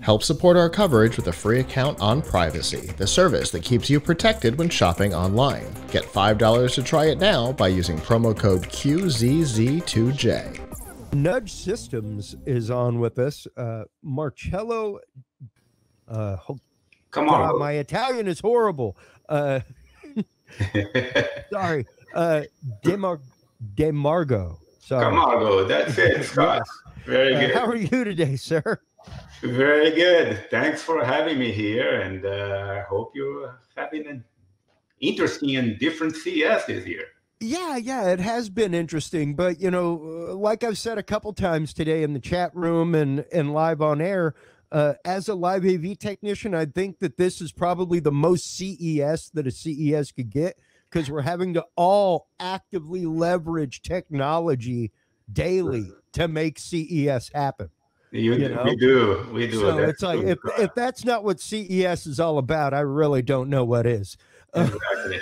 Help support our coverage with a free account on Privacy, the service that keeps you protected when shopping online. Get $5 to try it now by using promo code QZZ2J. Nudge Systems is on with us. Marcello, Come God, on. my Italian is horrible. Sorry. DeCarmagc. Sorry. Camargo, that's it, Scott. Yes. Very good. How are you today, sir? Very good. Thanks for having me here, and I hope you're having an interesting and different CES this year. Yeah, it has been interesting, but you know, like I've said a couple times today in the chat room and live on air, as a live AV technician, I think that this is probably the most CES that a CES could get, because we're having to all actively leverage technology daily to make CES happen. We do. So it's like, if that's not what CES is all about, I really don't know what is. Exactly.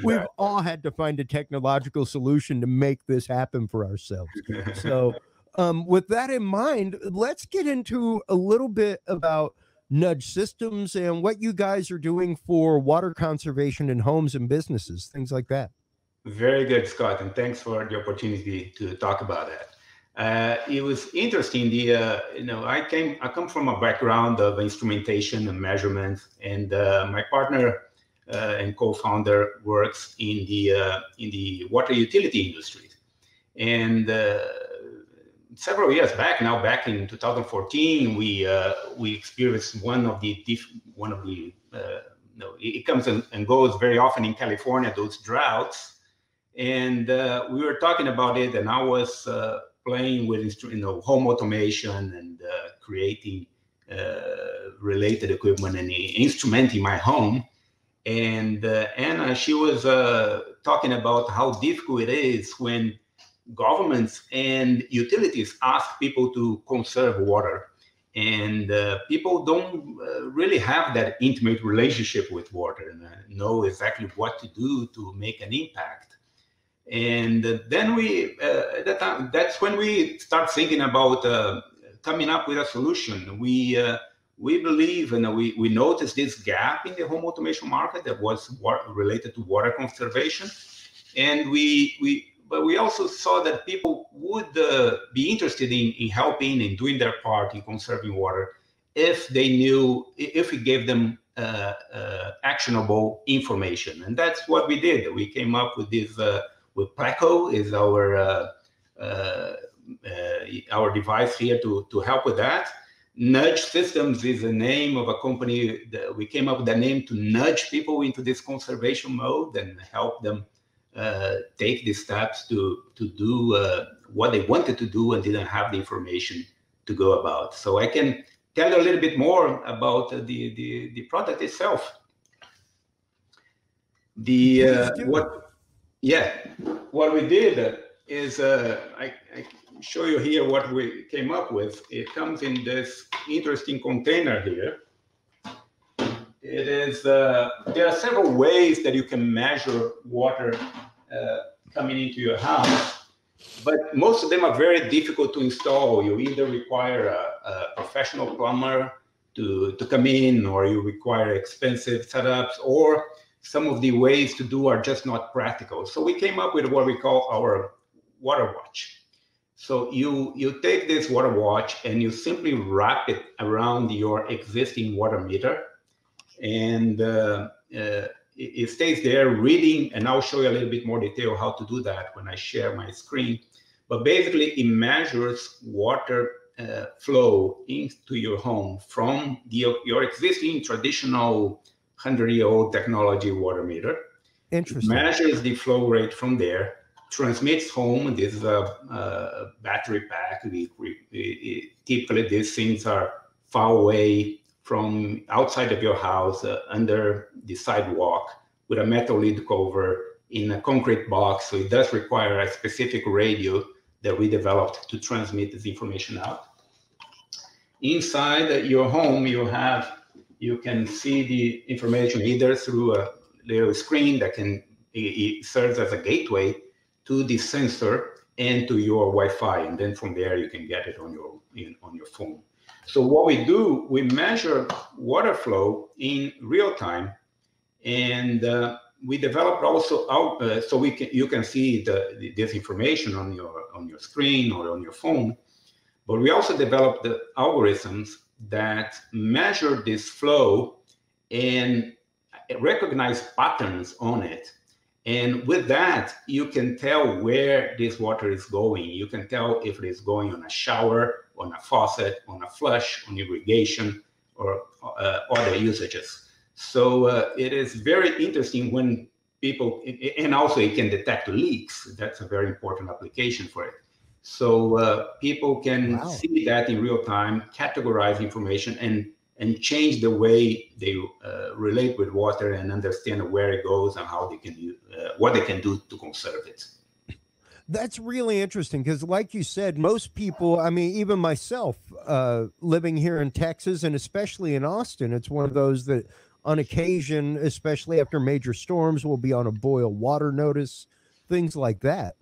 We've all had to find a technological solution to make this happen for ourselves. So with that in mind, let's get into a little bit about Nudge Systems and what you guys are doing for water conservation in homes and businesses, things like that. Very good, Scott, and thanks for the opportunity to talk about that. It was interesting. I come from a background of instrumentation and measurement, and my partner and co-founder works in the water utility industry. And several years back, back in 2014, we experienced it comes and goes very often in California, those droughts. And we were talking about it, and I was playing with home automation and creating related equipment and instrumenting my home. And Anna, she was talking about how difficult it is when governments and utilities ask people to conserve water. And people don't really have that intimate relationship with water and know exactly what to do to make an impact. And then at that time, that's when we start thinking about coming up with a solution. We believe, and we noticed this gap in the home automation market that was related to water conservation, and but we also saw that people would be interested in helping and doing their part in conserving water if we gave them actionable information, and that's what we did. We came up with this. With Pleco is our device here to help with that. Nudge Systems is the name of a company that we came up with the name to nudge people into this conservation mode and help them take these steps to do what they wanted to do and didn't have the information to go about. So I can tell you a little bit more about the product itself. What we did is I show you here what we came up with. It comes in this interesting container here. It is there are several ways that you can measure water coming into your house, but most of them are very difficult to install. You either require a professional plumber to come in, or you require expensive setups, or some of the ways to do are just not practical. So we came up with what we call our water watch. So you take this water watch and you simply wrap it around your existing water meter, and it stays there reading, and I'll show you a little bit more detail how to do that when I share my screen. But basically it measures water flow into your home from your existing traditional 100-year-old technology water meter. Interesting. It measures the flow rate from there, transmits home. This is a battery pack. Typically, these things are far away from outside of your house, under the sidewalk, with a metal lid cover in a concrete box. So it does require a specific radio that we developed to transmit this information out. inside your home, you can see the information either through a little screen that it serves as a gateway to the sensor and to your Wi-Fi, and then from there you can get it on your phone. So what we do, we measure water flow in real time, and we developed also so you can see this information on your screen or on your phone. But we also developed the algorithms that measure this flow and recognize patterns on it. And with that, you can tell where this water is going. You can tell if it is going on a shower, on a faucet, on a flush, on irrigation, or other usages. So it is very interesting when people, and also it can detect leaks. That's a very important application for it. So people can see that in real time, categorize information, and change the way they relate with water and understand where it goes and how they can use, what they can do to conserve it. That's really interesting because, like you said, most people, I mean, even myself, living here in Texas and especially in Austin, it's one of those that on occasion, especially after major storms, will be on a boil water notice, things like that.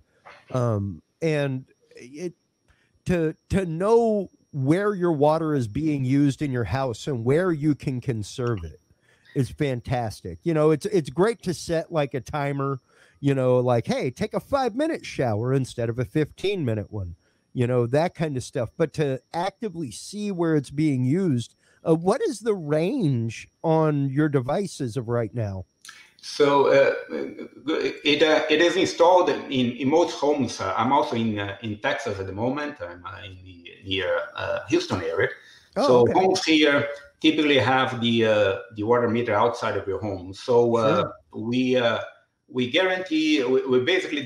And to know where your water is being used in your house and where you can conserve it is fantastic. You know, it's great to set like a timer, you know, like, hey, take a 5-minute shower instead of a 15-minute one, you know, that kind of stuff. But to actively see where it's being used, what is the range on your devices of right now? So it is installed in most homes. I'm also in Texas at the moment. I'm near Houston area. Homes here typically have the water meter outside of your home. So we guarantee, we basically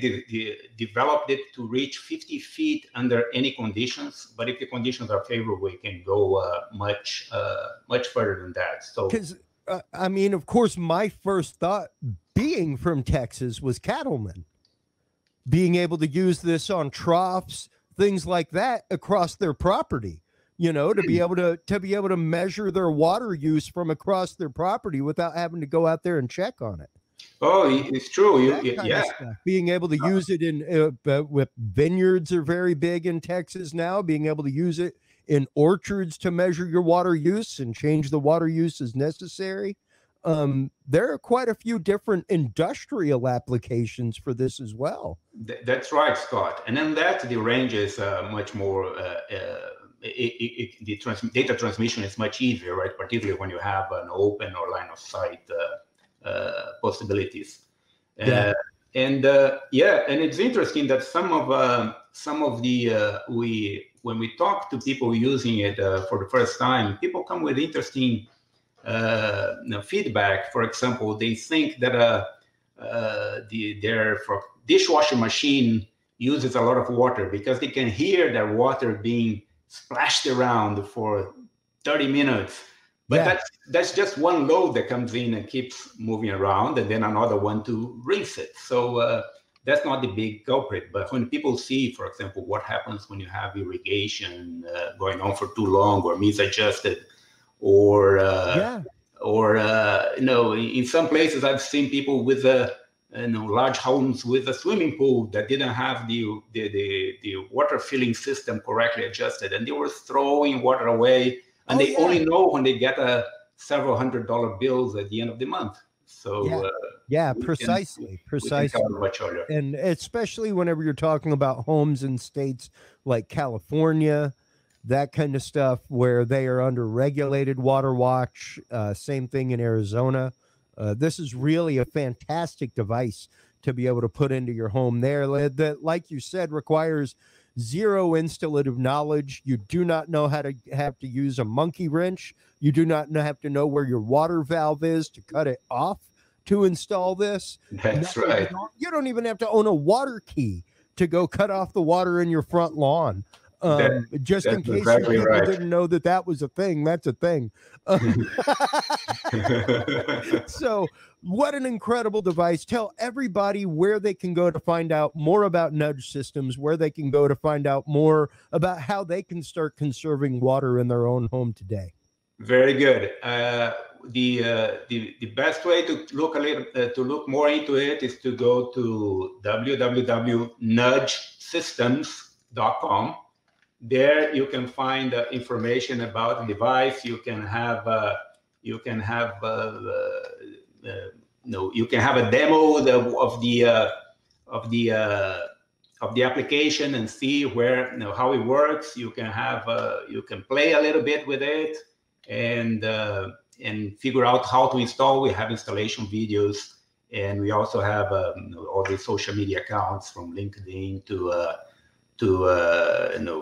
developed it to reach 50 feet under any conditions. But if the conditions are favorable, we can go much further than that. So. I mean, of course, my first thought being from Texas was cattlemen being able to use this on troughs, things like that across their property, you know, to be able to measure their water use from across their property without having to go out there and check on it. Oh, it's true. Being able to use it in with vineyards are very big in Texas now, being able to use it in orchards to measure your water use and change the water use as necessary. There are quite a few different industrial applications for this as well. That's right, Scott. And then the range is much more, data transmission is much easier, right? Particularly when you have an open or line of sight possibilities. And it's interesting that some of the when we talk to people using it for the first time, people come with interesting feedback. For example, they think that their dishwasher machine uses a lot of water because they can hear their water being splashed around for 30 minutes. But that's just one load that comes in and keeps moving around, and then another one to rinse it. So that's not the big culprit. But when people see, for example, what happens when you have irrigation going on for too long or misadjusted, or you know, in some places I've seen people with large homes with a swimming pool that didn't have the water filling system correctly adjusted, and they were throwing water away, and they only know when they get several $100 bills at the end of the month. So precisely. And especially whenever you're talking about homes in states like California, that kind of stuff where they are under regulated water watch, same thing in Arizona. This is really a fantastic device to be able to put into your home there that, like you said, requires zero installative knowledge. You do not know how to have to use a monkey wrench. You do not have to know where your water valve is to cut it off to install this. That's right. You don't even have to own a water key to go cut off the water in your front lawn. Just in case exactly people right. didn't know that that was a thing. That's a thing. So what an incredible device. Tell everybody where they can go to find out more about Nudge Systems, where they can go to find out more about how they can start conserving water in their own home today. Very good. The best way to look to look more into it is to go to www.nudgesystems.com. There you can find information about the device. You can have a demo of the application and see where how it works. You can play a little bit with it and figure out how to install. We have installation videos, and we also have all the social media accounts from LinkedIn to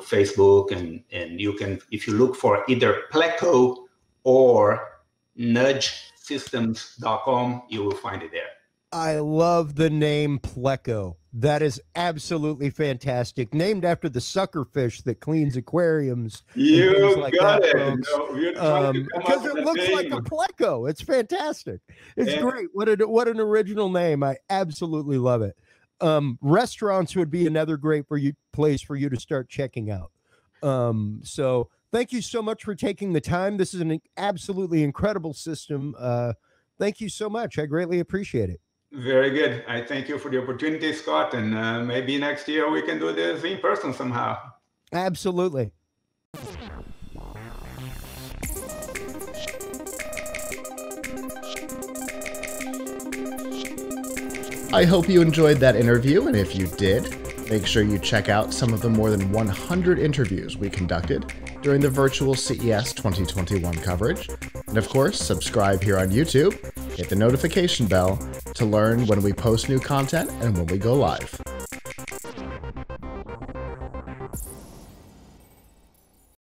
Facebook, and you can, if you look for either Pleco or nudgesystems.com, you will find it there. I love the name Pleco. That is absolutely fantastic. Named after the suckerfish that cleans aquariums. You like got that, it. Because it looks like a Pleco. It's fantastic. It's great. What an original name. I absolutely love it. Restaurants would be another great place for you to start checking out. So thank you so much for taking the time. This is an absolutely incredible system. Thank you so much. I greatly appreciate it. Very good. I thank you for the opportunity, Scott, and maybe next year we can do this in person somehow. Absolutely. I hope you enjoyed that interview, and if you did, make sure you check out some of the more than 100 interviews we conducted during the virtual CES 2021 coverage. And of course, subscribe here on YouTube, hit the notification bell to learn when we post new content and when we go live.